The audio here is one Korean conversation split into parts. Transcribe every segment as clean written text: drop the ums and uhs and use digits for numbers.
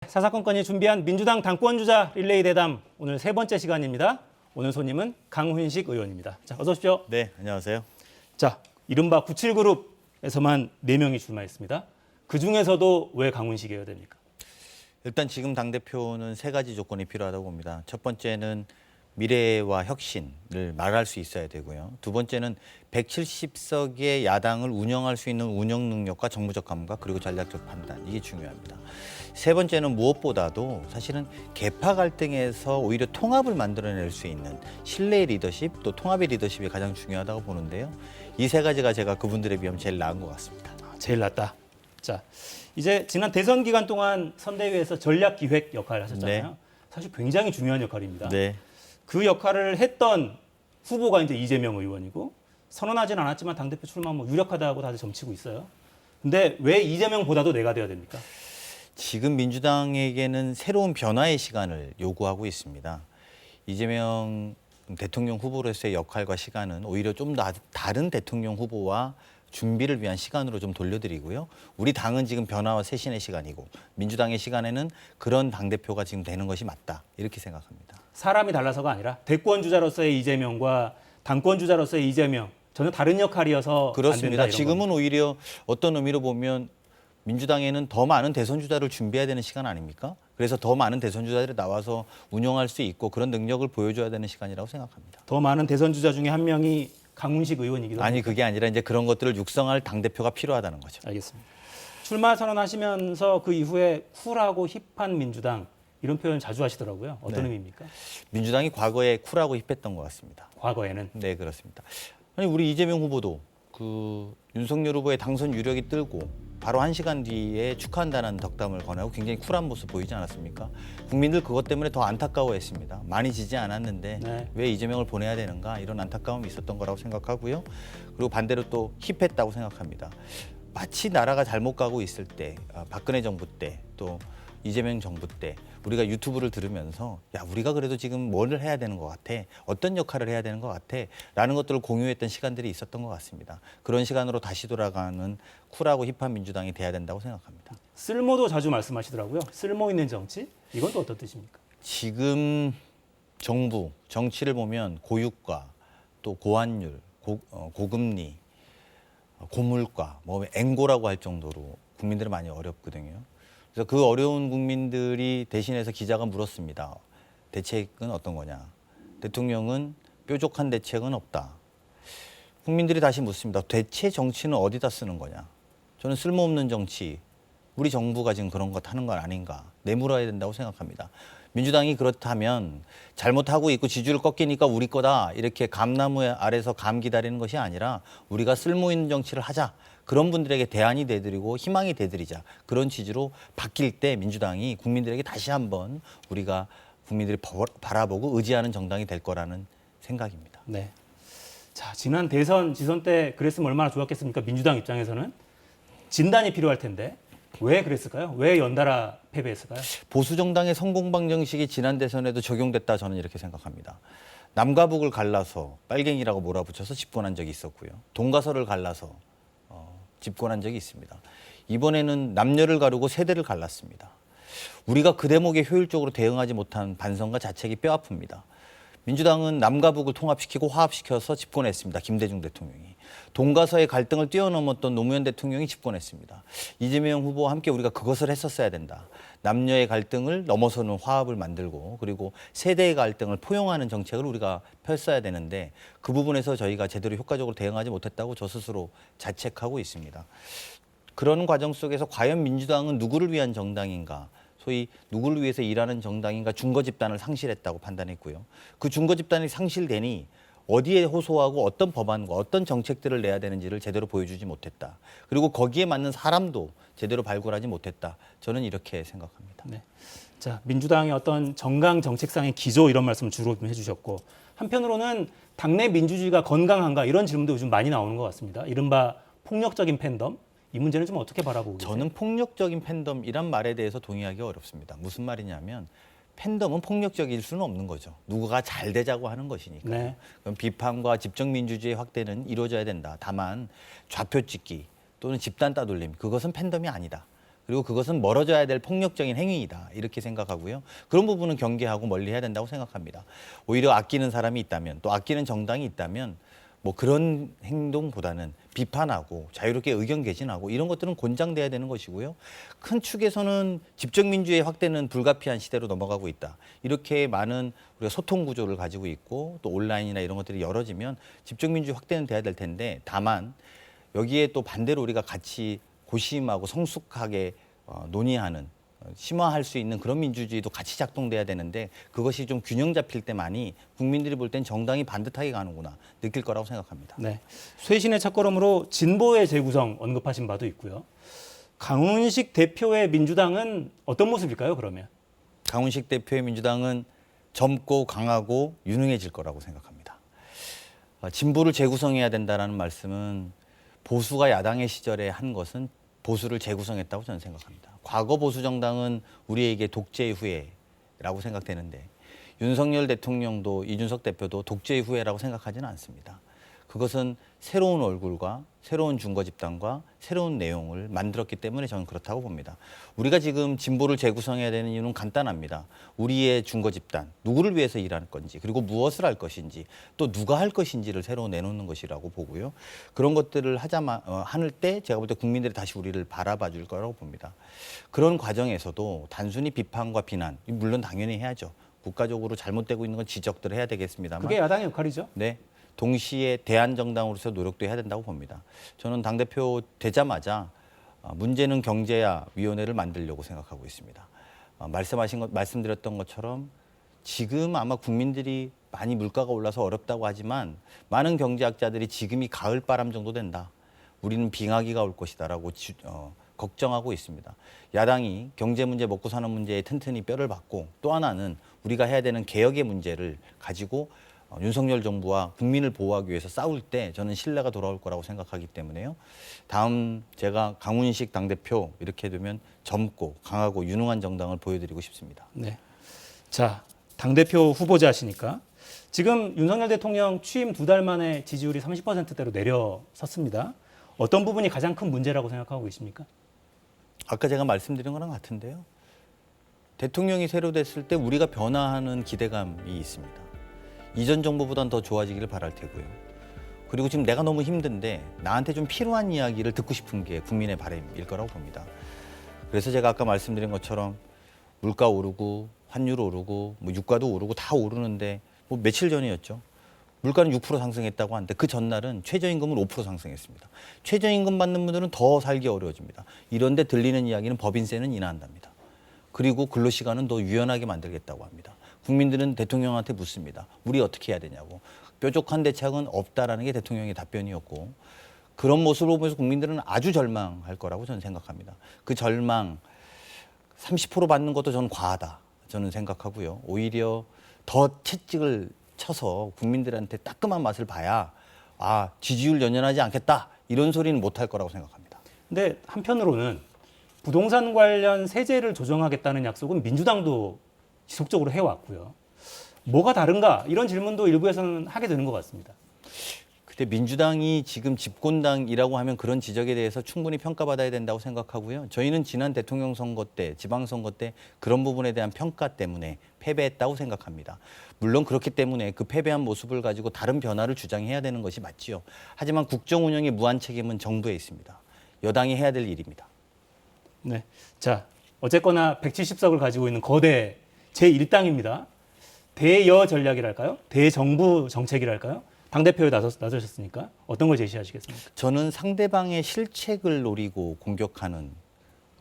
사사건건이 준비한 민주당 당권주자 릴레이 대담 오늘 세 번째 시간입니다. 오늘 손님은 강훈식 의원입니다. 자, 어서 오십시오. 네, 안녕하세요. 자, 이른바 97그룹에서만 4명이 출마했습니다. 그중에서도 왜 강훈식이어야 됩니까? 일단 지금 당대표는 세 가지 조건이 필요하다고 봅니다. 첫 번째는 미래와 혁신을 말할 수 있어야 되고요. 두 번째는 170석의 야당을 운영할 수 있는 운영 능력과 정무적 감각 그리고 전략적 판단, 이게 중요합니다. 세 번째는 무엇보다도 사실은 계파 갈등에서 오히려 통합을 만들어낼 수 있는 신뢰의 리더십 또 통합의 리더십이 가장 중요하다고 보는데요. 이 세 가지가 제가 그분들에 비하면 제일 나은 것 같습니다. 제일 낫다. 자, 이제 지난 대선 기간 동안 선대위에서 전략기획 역할을 하셨잖아요. 네. 사실 굉장히 중요한 역할입니다. 네. 그 역할을 했던 후보가 이제 이재명 의원이고 선언하진 않았지만 당대표 출마 뭐 유력하다고 다들 점치고 있어요. 근데 왜 이재명보다도 내가 돼야 됩니까? 지금 민주당에게는 새로운 변화의 시간을 요구하고 있습니다. 이재명 대통령 후보로서의 역할과 시간은 오히려 좀 다른 대통령 후보와 준비를 위한 시간으로 좀 돌려드리고요. 우리 당은 지금 변화와 쇄신의 시간이고 민주당의 시간에는 그런 당대표가 지금 되는 것이 맞다. 이렇게 생각합니다. 사람이 달라서가 아니라 대권 주자로서의 이재명과 당권 주자로서의 이재명 전혀 다른 역할이어서 그렇습니다. 안 된다, 이런 지금은 겁니다. 오히려 어떤 의미로 보면 민주당에는 더 많은 대선 주자를 준비해야 되는 시간 아닙니까? 그래서 더 많은 대선 주자들이 나와서 운영할 수 있고 그런 능력을 보여줘야 되는 시간이라고 생각합니다. 더 많은 대선 주자 중에 한 명이 강훈식 의원이기도 아니 합니다. 그게 아니라 이제 그런 것들을 육성할 당대표가 필요하다는 거죠. 알겠습니다. 출마 선언하시면서 그 이후에 쿨하고 힙한 민주당 이런 표현 자주 하시더라고요. 어떤 네. 의미입니까? 민주당이 과거에 쿨하고 힙했던 것 같습니다. 과거에는. 네, 그렇습니다. 아니 우리 이재명 후보도 그 윤석열 후보의 당선 유력이 뜨고 바로 1시간 뒤에 축하한다는 덕담을 권하고 굉장히 쿨한 모습 보이지 않았습니까? 국민들 그것 때문에 더 안타까워했습니다. 많이 지지 않았는데 네. 왜 이재명을 보내야 되는가 이런 안타까움이 있었던 거라고 생각하고요. 그리고 반대로 또 힙했다고 생각합니다. 마치 나라가 잘못 가고 있을 때 박근혜 정부 때 또 이재명 정부 때 우리가 유튜브를 들으면서 야 우리가 그래도 지금 뭘 해야 되는 것 같아 어떤 역할을 해야 되는 것 같아 라는 것들을 공유했던 시간들이 있었던 것 같습니다. 그런 시간으로 다시 돌아가는 쿨하고 힙한 민주당이 돼야 된다고 생각합니다. 쓸모도 자주 말씀하시더라고요. 쓸모 있는 정치? 이건 또 어떤 뜻입니까? 지금 정부 정치를 보면 고유가 또 고환율 고금리 고물가 뭐 앵고라고 할 정도로 국민들이 많이 어렵거든요. 그래서 그 어려운 국민들이 대신해서 기자가 물었습니다. 대책은 어떤 거냐? 대통령은 뾰족한 대책은 없다. 국민들이 다시 묻습니다. 대체 정치는 어디다 쓰는 거냐? 저는 쓸모없는 정치, 우리 정부가 지금 그런 것 하는 건 아닌가 내물어야 된다고 생각합니다. 민주당이 그렇다면 잘못하고 있고 지지율 꺾이니까 우리 거다 이렇게 감나무 아래서 감 기다리는 것이 아니라 우리가 쓸모 있는 정치를 하자. 그런 분들에게 대안이 되드리고 희망이 되드리자. 그런 취지로 바뀔 때 민주당이 국민들에게 다시 한번 우리가 국민들이 바라보고 의지하는 정당이 될 거라는 생각입니다. 네. 자, 지난 대선 지선 때 그랬으면 얼마나 좋았겠습니까? 민주당 입장에서는 진단이 필요할 텐데 왜 그랬을까요? 왜 연달아 패배했을까요? 보수 정당의 성공 방정식이 지난 대선에도 적용됐다 저는 이렇게 생각합니다. 남과 북을 갈라서 빨갱이라고 몰아붙여서 집권한 적이 있었고요. 동가서를 갈라서 집권한 적이 있습니다. 이번에는 남녀를 가르고 세대를 갈랐습니다. 우리가 그 대목에 효율적으로 대응하지 못한 반성과 자책이 뼈아픕니다. 민주당은 남과 북을 통합시키고 화합시켜서 집권했습니다. 김대중 대통령이. 동가서의 갈등을 뛰어넘었던 노무현 대통령이 집권했습니다. 이재명 후보와 함께 우리가 그것을 했었어야 된다. 남녀의 갈등을 넘어서는 화합을 만들고 그리고 세대의 갈등을 포용하는 정책을 우리가 펼쳐야 되는데 그 부분에서 저희가 제대로 효과적으로 대응하지 못했다고 저 스스로 자책하고 있습니다. 그런 과정 속에서 과연 민주당은 누구를 위한 정당인가? 소위 누구를 위해서 일하는 정당인가 준거 집단을 상실했다고 판단했고요. 그 준거 집단이 상실되니 어디에 호소하고 어떤 법안과 어떤 정책들을 내야 되는지를 제대로 보여주지 못했다. 그리고 거기에 맞는 사람도 제대로 발굴하지 못했다. 저는 이렇게 생각합니다. 네. 자, 민주당의 어떤 정강 정책상의 기조 이런 말씀을 주로 좀 해주셨고 한편으로는 당내 민주주의가 건강한가 이런 질문도 요즘 많이 나오는 것 같습니다. 이른바 폭력적인 팬덤 이 문제는 좀 어떻게 바라보고 계세요? 저는 폭력적인 팬덤이란 말에 대해서 동의하기 어렵습니다. 무슨 말이냐면 팬덤은 폭력적일 수는 없는 거죠. 누구가 잘 되자고 하는 것이니까. 네. 그럼 비판과 집정 민주주의 확대는 이루어져야 된다. 다만 좌표 찍기 또는 집단 따돌림 그것은 팬덤이 아니다. 그리고 그것은 멀어져야 될 폭력적인 행위이다. 이렇게 생각하고요. 그런 부분은 경계하고 멀리해야 된다고 생각합니다. 오히려 아끼는 사람이 있다면 또 아끼는 정당이 있다면 뭐 그런 행동보다는 비판하고 자유롭게 의견 개진하고 이런 것들은 권장돼야 되는 것이고요. 큰 축에서는 집정민주의 확대는 불가피한 시대로 넘어가고 있다. 이렇게 많은 우리가 소통 구조를 가지고 있고 또 온라인이나 이런 것들이 열어지면 집정민주 확대는 돼야 될 텐데 다만 여기에 또 반대로 우리가 같이 고심하고 성숙하게 논의하는 심화할 수 있는 그런 민주주의도 같이 작동돼야 되는데 그것이 좀 균형 잡힐 때만이 국민들이 볼 땐 정당이 반듯하게 가는구나 느낄 거라고 생각합니다. 네. 쇄신의 첫걸음으로 진보의 재구성 언급하신 바도 있고요. 강훈식 대표의 민주당은 어떤 모습일까요, 그러면? 강훈식 대표의 민주당은 젊고 강하고 유능해질 거라고 생각합니다. 진보를 재구성해야 된다는 말씀은 보수가 야당의 시절에 한 것은 보수를 재구성했다고 저는 생각합니다. 과거 보수 정당은 우리에게 독재의 후예라고 생각되는데 윤석열 대통령도 이준석 대표도 독재의 후예라고 생각하지는 않습니다. 그것은 새로운 얼굴과 새로운 준거 집단과 새로운 내용을 만들었기 때문에 저는 그렇다고 봅니다. 우리가 지금 진보를 재구성해야 되는 이유는 간단합니다. 우리의 준거 집단, 누구를 위해서 일할 건지 그리고 무엇을 할 것인지 또 누가 할 것인지를 새로 내놓는 것이라고 보고요. 그런 것들을 할 때 제가 볼 때 국민들이 다시 우리를 바라봐 줄 거라고 봅니다. 그런 과정에서도 단순히 비판과 비난, 물론 당연히 해야죠. 국가적으로 잘못되고 있는 건 지적들을 해야 되겠습니다만. 그게 야당의 역할이죠. 네. 동시에 대안정당으로서 노력도 해야 된다고 봅니다. 저는 당대표 되자마자 문제는 경제야 위원회를 만들려고 생각하고 있습니다. 말씀드렸던 것처럼 지금 아마 국민들이 많이 물가가 올라서 어렵다고 하지만 많은 경제학자들이 지금이 가을바람 정도 된다. 우리는 빙하기가 올 것이다라고 걱정하고 있습니다. 야당이 경제 문제, 먹고 사는 문제에 튼튼히 뼈를 박고 또 하나는 우리가 해야 되는 개혁의 문제를 가지고 윤석열 정부와 국민을 보호하기 위해서 싸울 때 저는 신뢰가 돌아올 거라고 생각하기 때문에요. 다음 제가 강훈식 당대표 이렇게 되면 젊고 강하고 유능한 정당을 보여드리고 싶습니다. 네. 자, 당대표 후보자시니까 지금 윤석열 대통령 취임 2달 만에 지지율이 30%대로 내려섰습니다. 어떤 부분이 가장 큰 문제라고 생각하고 계십니까? 아까 제가 말씀드린 거랑 같은데요. 대통령이 새로 됐을 때 우리가 변화하는 기대감이 있습니다. 이전 정부보다는 더 좋아지기를 바랄 테고요. 그리고 지금 내가 너무 힘든데 나한테 좀 필요한 이야기를 듣고 싶은 게 국민의 바람일 거라고 봅니다. 그래서 제가 아까 말씀드린 것처럼 물가 오르고 환율 오르고 뭐 유가도 오르고 다 오르는데 뭐 며칠 전이었죠. 물가는 6% 상승했다고 하는데 그 전날은 최저임금은 5% 상승했습니다. 최저임금 받는 분들은 더 살기 어려워집니다. 이런데 들리는 이야기는 법인세는 인하한답니다. 그리고 근로시간은 더 유연하게 만들겠다고 합니다. 국민들은 대통령한테 묻습니다. 우리 어떻게 해야 되냐고. 뾰족한 대책은 없다라는 게 대통령의 답변이었고 그런 모습을 보면서 국민들은 아주 절망할 거라고 저는 생각합니다. 그 절망 30% 받는 것도 저는 과하다 저는 생각하고요. 오히려 더 채찍을 쳐서 국민들한테 따끔한 맛을 봐야 지지율 연연하지 않겠다 이런 소리는 못할 거라고 생각합니다. 근데 한편으로는 부동산 관련 세제를 조정하겠다는 약속은 민주당도 지속적으로 해왔고요. 뭐가 다른가? 이런 질문도 일부에서는 하게 되는 것 같습니다. 근데 민주당이 지금 집권당이라고 하면 그런 지적에 대해서 충분히 평가받아야 된다고 생각하고요. 저희는 지난 대통령 선거 때, 지방선거 때 그런 부분에 대한 평가 때문에 패배했다고 생각합니다. 물론 그렇기 때문에 그 패배한 모습을 가지고 다른 변화를 주장해야 되는 것이 맞지요. 하지만 국정 운영의 무한 책임은 정부에 있습니다. 여당이 해야 될 일입니다. 네. 자, 어쨌거나 170석을 가지고 있는 거대 제1당입니다. 대여 전략이랄까요? 대정부 정책이랄까요? 당대표에 나서셨으니까 어떤 걸 제시하시겠습니까? 저는 상대방의 실책을 노리고 공격하는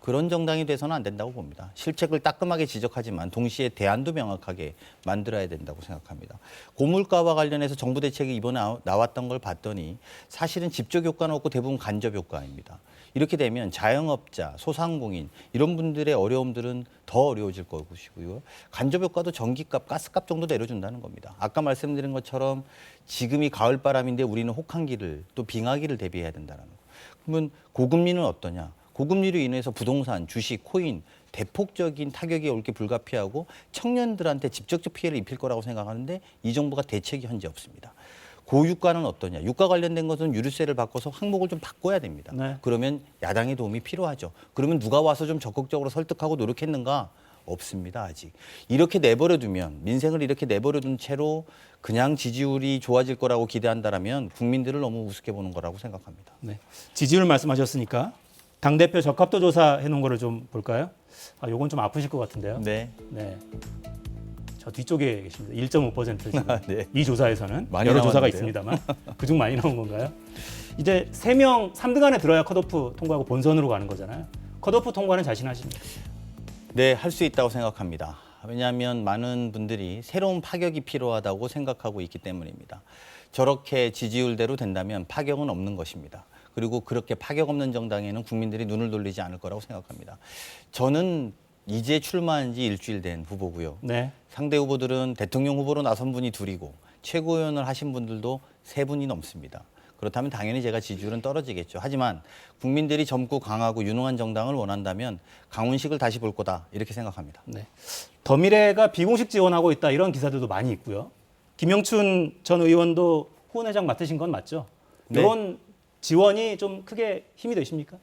그런 정당이 돼서는 안 된다고 봅니다. 실책을 따끔하게 지적하지만 동시에 대안도 명확하게 만들어야 된다고 생각합니다. 고물가와 관련해서 정부 대책이 이번에 나왔던 걸 봤더니 사실은 직접 효과는 없고 대부분 간접 효과입니다. 이렇게 되면 자영업자, 소상공인 이런 분들의 어려움들은 더 어려워질 것이고요. 간접 효과도 전기값, 가스값 정도 내려준다는 겁니다. 아까 말씀드린 것처럼 지금이 가을바람인데 우리는 혹한기를 또 빙하기를 대비해야 된다는 거. 그러면 고금리는 어떠냐? 고금리로 인해서 부동산, 주식, 코인 대폭적인 타격이 올 게 불가피하고 청년들한테 직접적 피해를 입힐 거라고 생각하는데 이 정부가 대책이 현재 없습니다. 고유가는 어떠냐? 유가 관련된 것은 유류세를 바꿔서 항목을 좀 바꿔야 됩니다. 네. 그러면 야당의 도움이 필요하죠. 그러면 누가 와서 좀 적극적으로 설득하고 노력했는가? 없습니다, 아직. 이렇게 내버려두면, 민생을 이렇게 내버려둔 채로 그냥 지지율이 좋아질 거라고 기대한다라면 국민들을 너무 우습게 보는 거라고 생각합니다. 네. 지지율 말씀하셨으니까 당대표 적합도 조사 해놓은 거를 좀 볼까요? 아, 요건 좀 아프실 것 같은데요. 네. 네. 저 뒤쪽에 계십니다. 1.5% 지금. 네. 이 조사에서는 많이 여러 조사가 나왔는데요. 있습니다만 그중 많이 나온 건가요? 이제 3명 3등 안에 들어야 컷오프 통과하고 본선으로 가는 거잖아요. 컷오프 통과는 자신하십니까? 네, 할 수 있다고 생각합니다. 왜냐하면 많은 분들이 새로운 파격이 필요하다고 생각하고 있기 때문입니다. 저렇게 지지율대로 된다면 파격은 없는 것입니다. 그리고 그렇게 파격 없는 정당에는 국민들이 눈을 돌리지 않을 거라고 생각합니다. 저는 이제 출마한 지 일주일 된 후보고요. 네. 상대 후보들은 대통령 후보로 나선 분이 둘이고 최고위원을 하신 분들도 3분이 넘습니다. 그렇다면 당연히 제가 지지율은 떨어지겠죠. 하지만 국민들이 젊고 강하고 유능한 정당을 원한다면 강훈식을 다시 볼 거다 이렇게 생각합니다. 네. 더미래가 비공식 지원하고 있다 이런 기사들도 많이 있고요. 김영춘 전 의원도 후원회장 맡으신 건 맞죠? 네. 이런 지원이 좀 크게 힘이 되십니까?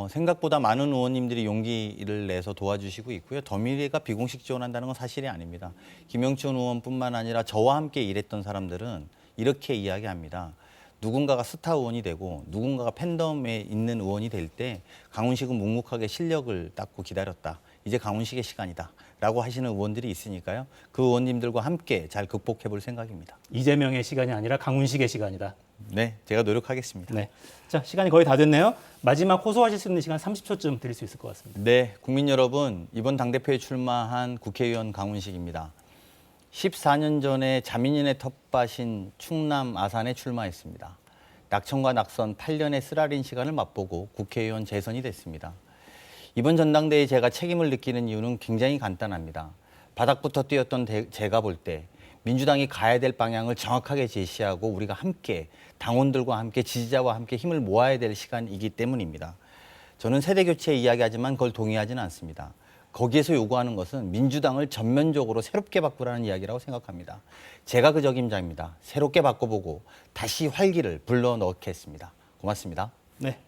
생각보다 많은 의원님들이 용기를 내서 도와주시고 있고요. 더미래가 비공식 지원한다는 건 사실이 아닙니다. 김영춘 의원뿐만 아니라 저와 함께 일했던 사람들은 이렇게 이야기합니다. 누군가가 스타 의원이 되고 누군가가 팬덤에 있는 의원이 될 때 강훈식은 묵묵하게 실력을 닦고 기다렸다. 이제 강훈식의 시간이다. 라고 하시는 의원들이 있으니까요. 그 의원님들과 함께 잘 극복해 볼 생각입니다. 이재명의 시간이 아니라 강훈식의 시간이다. 네, 제가 노력하겠습니다. 네. 자, 시간이 거의 다 됐네요. 마지막 호소하실 수 있는 시간 30초쯤 드릴 수 있을 것 같습니다. 네, 국민 여러분, 이번 당대표에 출마한 국회의원 강훈식입니다. 14년 전에 자민련의 텃밭인 충남 아산에 출마했습니다. 낙천과 낙선 8년의 쓰라린 시간을 맛보고 국회의원 재선이 됐습니다. 이번 전당대회에 제가 책임을 느끼는 이유는 굉장히 간단합니다. 바닥부터 뛰었던 제가 볼 때 민주당이 가야 될 방향을 정확하게 제시하고 우리가 함께 당원들과 함께 지지자와 함께 힘을 모아야 될 시간이기 때문입니다. 저는 세대교체 이야기하지만 그걸 동의하지는 않습니다. 거기에서 요구하는 것은 민주당을 전면적으로 새롭게 바꾸라는 이야기라고 생각합니다. 제가 그 적임자입니다. 새롭게 바꿔보고 다시 활기를 불러넣겠습니다. 고맙습니다. 네.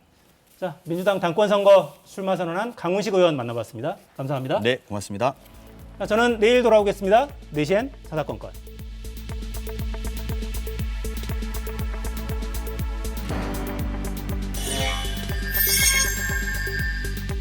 자, 민주당 당권 선거 출마 선언한 강훈식 의원 만나봤습니다. 감사합니다. 네, 고맙습니다. 자, 저는 내일 돌아오겠습니다. 4시엔 사사건건.